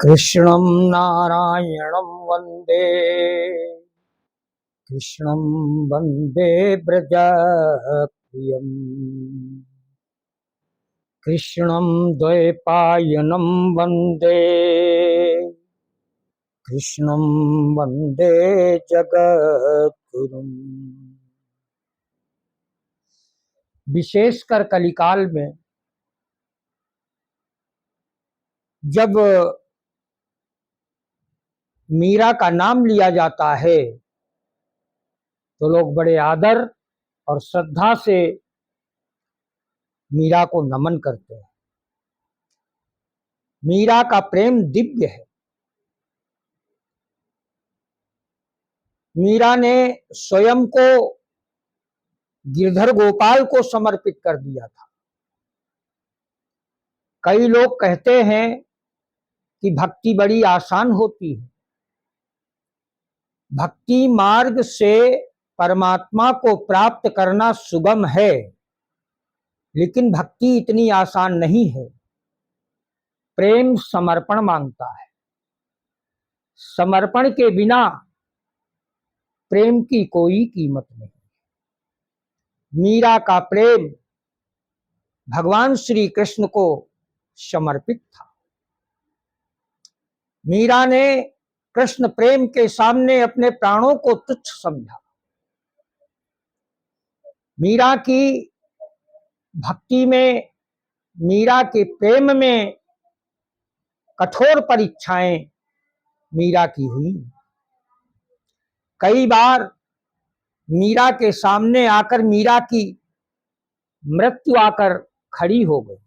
कृष्णं नारायणं वन्दे कृष्णं वन्दे व्रजप्रियम् कृष्णं द्वैपायनं वन्दे कृष्णं वन्दे जगद्गुरुम्। विशेषकर कलिकाल में जब मीरा का नाम लिया जाता है तो लोग बड़े आदर और श्रद्धा से मीरा को नमन करते हैं। मीरा का प्रेम दिव्य है। मीरा ने स्वयं को गिरधर गोपाल को समर्पित कर दिया था। कई लोग कहते हैं कि भक्ति बड़ी आसान होती है। भक्ति मार्ग से परमात्मा को प्राप्त करना सुगम है, लेकिन भक्ति इतनी आसान नहीं है। प्रेम समर्पण मांगता है। समर्पण के बिना प्रेम की कोई कीमत नहीं। मीरा का प्रेम भगवान श्री कृष्ण को समर्पित था। मीरा ने कृष्ण प्रेम के सामने अपने प्राणों को तुच्छ समझा। मीरा की भक्ति में, मीरा के प्रेम में कठोर परीक्षाएं मीरा की हुई। कई बार मीरा के सामने आकर मीरा की मृत्यु आकर खड़ी हो गई।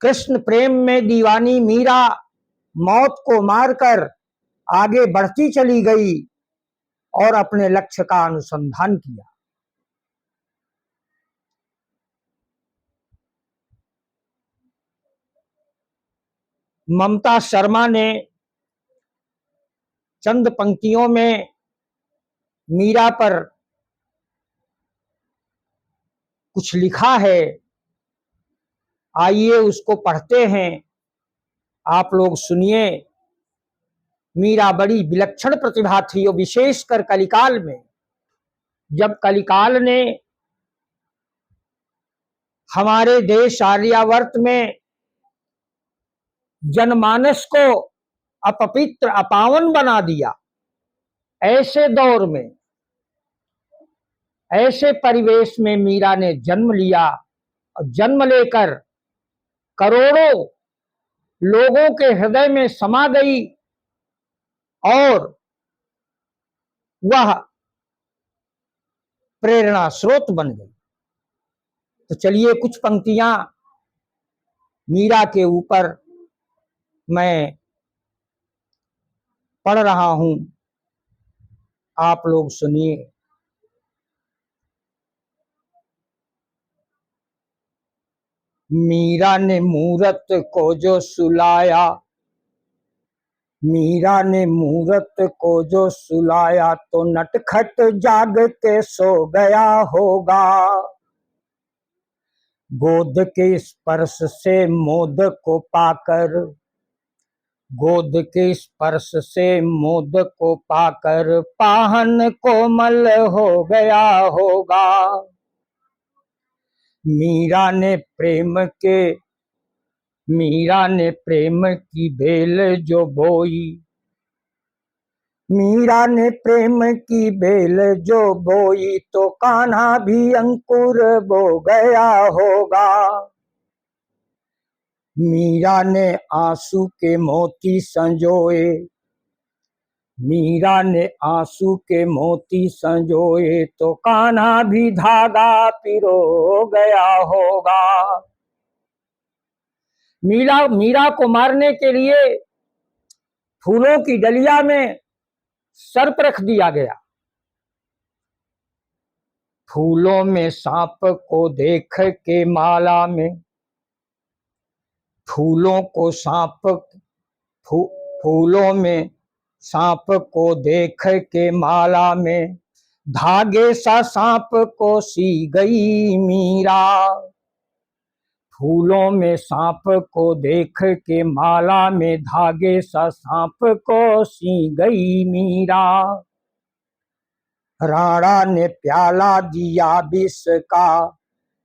कृष्ण प्रेम में दीवानी मीरा मौत को मारकर आगे बढ़ती चली गई और अपने लक्ष्य का अनुसंधान किया। ममता शर्मा ने चंद पंक्तियों में मीरा पर कुछ लिखा है। आइए उसको पढ़ते हैं। आप लोग सुनिए। मीरा बड़ी विलक्षण प्रतिभा थी, और विशेषकर कलिकाल में, जब कलिकाल ने हमारे देश आर्यावर्त में जनमानस को अपवित्र अपावन बना दिया। ऐसे दौर में, ऐसे परिवेश में मीरा ने जन्म लिया, और जन्म लेकर करोड़ों लोगों के हृदय में समा गई और वह प्रेरणा स्रोत बन गई। तो चलिए कुछ पंक्तियां मीरा के ऊपर मैं पढ़ रहा हूं, आप लोग सुनिए। मीरा ने मूरत को जो सुलाया, मीरा ने मूरत को जो सुलाया, तो नटखट जाग के सो गया होगा। गोद के स्पर्श से मोद को पाकर, गोद के स्पर्श से मोद को पाकर, पाहन कोमल हो गया होगा। मीरा ने प्रेम के, मीरा ने प्रेम की बेल जो बोई, मीरा ने प्रेम की बेल जो बोई, तो कान्हा भी अंकुर बो गया होगा। मीरा ने आंसू के मोती संजोए, मीरा ने आंसू के मोती संजोए, तो कान्हा भी धागा पिरो गया होगा। मीरा को मारने के लिए फूलों की डलिया में सर्प रख दिया गया। फूलों में सांप को देख के माला में, फूलों को सांप, फूलों में सांप को देख के माला में, धागे सा सांप को सी गई मीरा। फूलों में सांप को देख के माला में धागे सा सांप को सी गई मीरा। राणा ने प्याला दिया विष का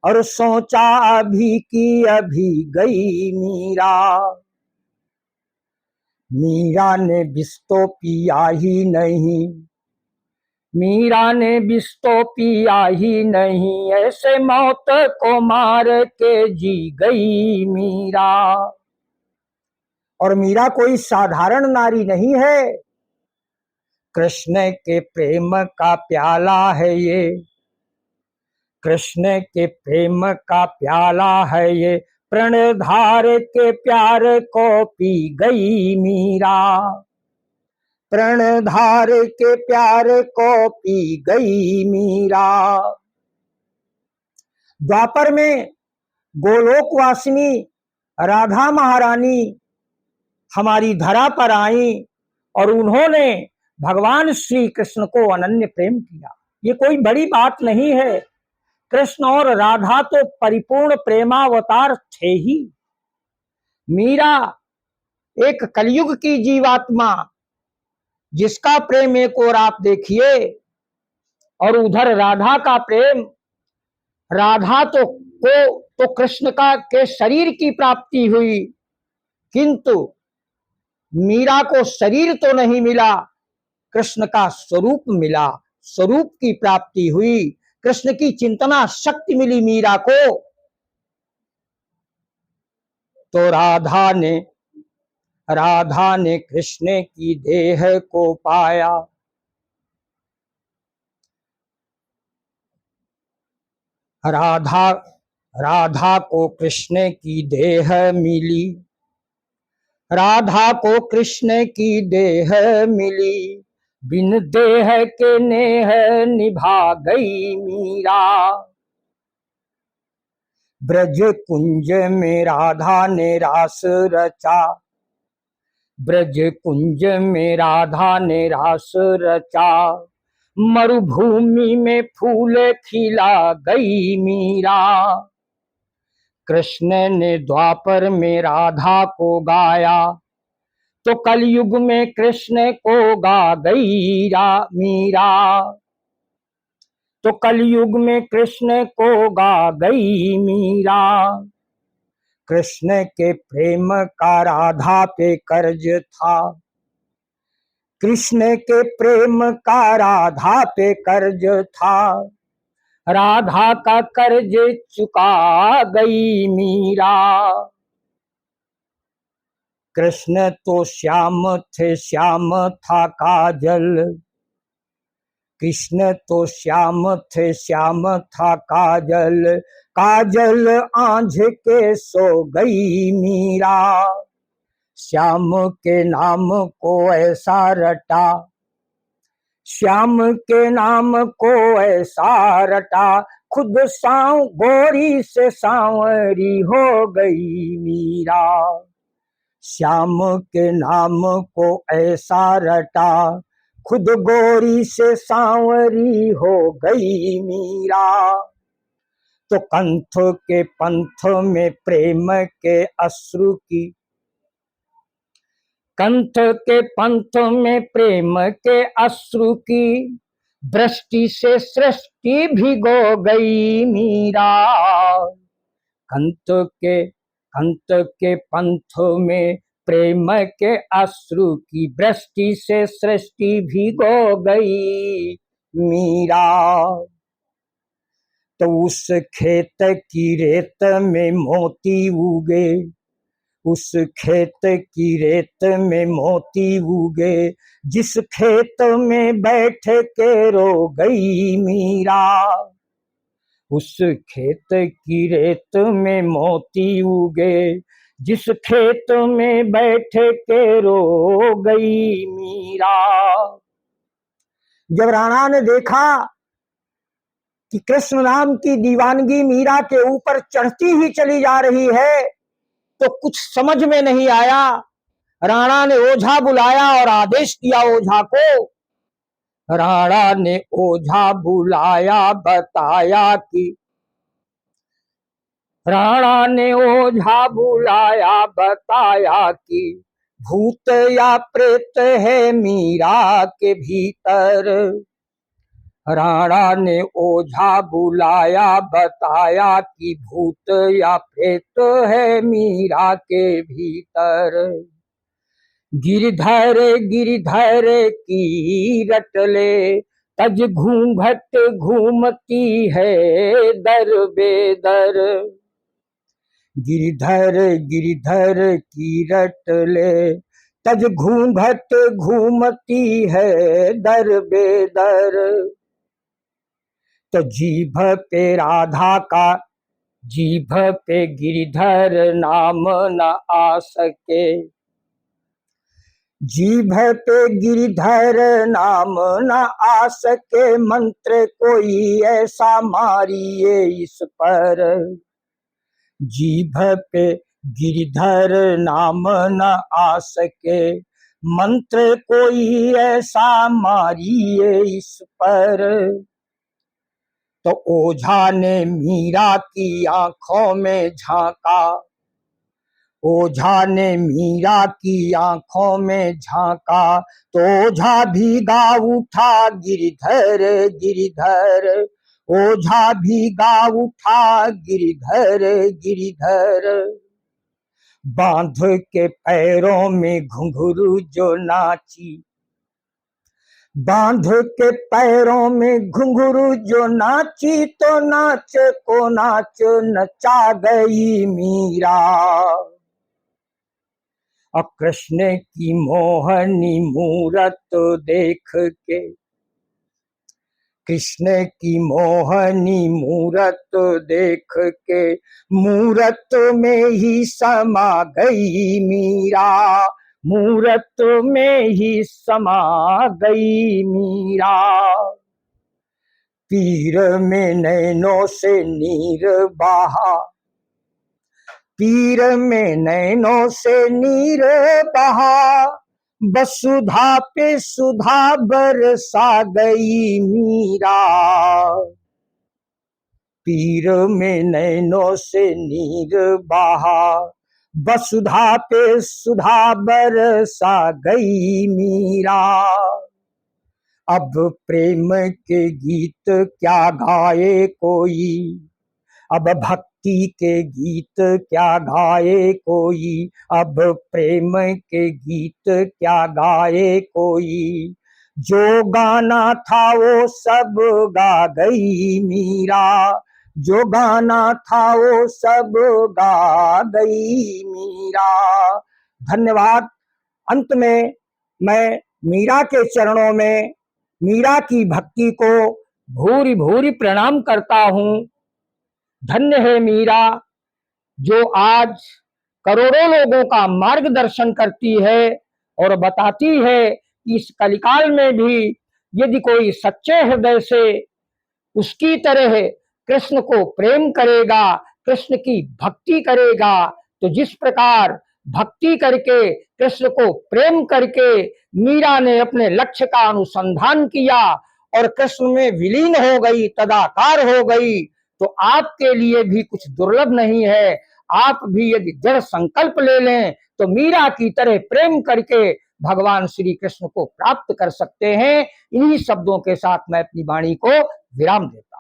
और सोचा अभी की अभी गई मीरा। मीरा ने विष तो पिया ही नहीं, मीरा ने विष तो पिया ही नहीं, ऐसे मौत को मार के जी गई मीरा। और मीरा कोई साधारण नारी नहीं है, कृष्ण के प्रेम का प्याला है ये, कृष्ण के प्रेम का प्याला है ये, प्रणधार के प्यार को पी गई मीरा। प्रणधार के प्यार को पी गई मीरा। द्वापर में गोलोकवासिनी राधा महारानी हमारी धरा पर आई और उन्होंने भगवान श्री कृष्ण को अनन्य प्रेम किया। ये कोई बड़ी बात नहीं है, कृष्ण और राधा तो परिपूर्ण प्रेमावतार थे ही। मीरा एक कलयुग की जीवात्मा, जिसका प्रेम एक और आप देखिए, और उधर राधा का प्रेम। राधा को तो कृष्ण का के शरीर की प्राप्ति हुई, किंतु मीरा को शरीर तो नहीं मिला, कृष्ण का स्वरूप मिला, स्वरूप की प्राप्ति हुई, कृष्ण की चिंतना शक्ति मिली मीरा को। तो राधा ने कृष्ण की देह को पाया। राधा को कृष्ण की देह मिली, राधा को कृष्ण की देह मिली, बिन देह के नेह निभा गई मीरा। ब्रज कुंज में राधा ने रास रचा, ब्रज कुंज में राधा ने रास रचा, मरुभूमि में फूल खिला गई मीरा। कृष्ण ने द्वापर में राधा को गाया, तो कलयुग में कृष्ण को गा गई मीरा। तो कलयुग में कृष्ण को गा गई मीरा। कृष्ण के प्रेम का राधा पे कर्ज था, कृष्ण के प्रेम का राधा पे कर्ज था, राधा का कर्ज चुका गई मीरा। कृष्ण तो श्याम थे, श्याम था काजल, कृष्ण तो श्याम थे, श्याम था काजल, काजल आंझ के सो गई मीरा। श्याम के नाम को ऐसा रटा, श्याम के नाम को ऐसा रटा, खुद गोरी से सांवरी हो गई मीरा। श्याम के नाम को ऐसा रटा, खुद गोरी से सांवरी हो गई मीरा। तो कंथ के पंथ में प्रेम के अश्रु की, कंथ के पंथ में प्रेम के अश्रु की, दृष्टि से सृष्टि भिगो गई मीरा। कंथ के पंथ में प्रेम के अश्रु की, दृष्टि से सृष्टि भिगो गई मीरा। तो उस खेत की रेत में मोती उगे, उस खेत की रेत में मोती उगे, जिस खेत में बैठ के रो गई मीरा। उस खेत की रेत में मोती उगे, जिस खेत में बैठ के रो गई मीरा। जब राणा ने देखा कि कृष्ण नाम की दीवानगी मीरा के ऊपर चढ़ती ही चली जा रही है, तो कुछ समझ में नहीं आया। राणा ने ओझा बुलाया और आदेश दिया ओझा को। राणा ने ओझा बुलाया, बताया कि राणा ने ओझा बुलाया, बताया कि भूत या प्रेत है मीरा के भीतर। राणा ने ओझा बुलाया, बताया कि भूत या प्रेत है मीरा के भीतर। गिरधर गिरधर की रटले, तज घूंघट घूमती है दर बेदर। गिरधर गिरधर की रटले, तज घूंघट घूमती है दर बेदर। तो जीभ पे राधा का, जीभ पे गिरधर नाम न आ सके। जीभ पे गिरधर नाम न आ सके, मंत्र कोई ऐसा मारिए इस पर। जीभ पे गिरधर नाम न आ सके, मंत्र कोई ऐसा मारिए इस पर। तो ओझा ने मीरा की आंखों में झांका, ओझा ने मीरा की आंखों में झांका। तो ओझा भीगा उठा गिरधर गिरधर, ओझा भीगा उठा गिरधर गिरधर। बांध के पैरों में घुंघरू जो नाची, बांध के पैरों में घुंघरू जो नाची, तो नाच को नाच नचा गई मीरा। और कृष्ण की मोहनी मूरत देख के, कृष्ण की मोहनी मूरत देख के, मूरत में ही समा गई मीरा, मूरत में ही समा गई मीरा। पीर में नैनों से नीर बहा, पीर में नैनों से नीर बहा, वसुधा पे सुधा बरसा गई मीरा। पीर में नैनों से नीर बहा, वसुधा पे सुधा बरसा गई मीरा। अब प्रेम के गीत क्या गाए कोई, अब भक्ति के गीत क्या गाए कोई, अब प्रेम के गीत क्या गाए कोई। जो गाना था वो सब गा गई मीरा, जो गाना था वो सब गा गई मीरा। धन्यवाद। अंत में मैं मीरा के चरणों में मीरा की भक्ति को भूरि भूरि प्रणाम करता हूँ। धन्य है मीरा, जो आज करोड़ों लोगों का मार्गदर्शन करती है और बताती है कि इस कलिकाल में भी यदि कोई सच्चे हृदय से उसकी तरह कृष्ण को प्रेम करेगा, कृष्ण की भक्ति करेगा, तो जिस प्रकार भक्ति करके कृष्ण को प्रेम करके मीरा ने अपने लक्ष्य का अनुसंधान किया और कृष्ण में विलीन हो गई, तदाकार हो गई, तो आपके लिए भी कुछ दुर्लभ नहीं है। आप भी यदि दृढ़ संकल्प ले लें तो मीरा की तरह प्रेम करके भगवान श्री कृष्ण को प्राप्त कर सकते हैं। इन्हीं शब्दों के साथ मैं अपनी वाणी को विराम देता हूं।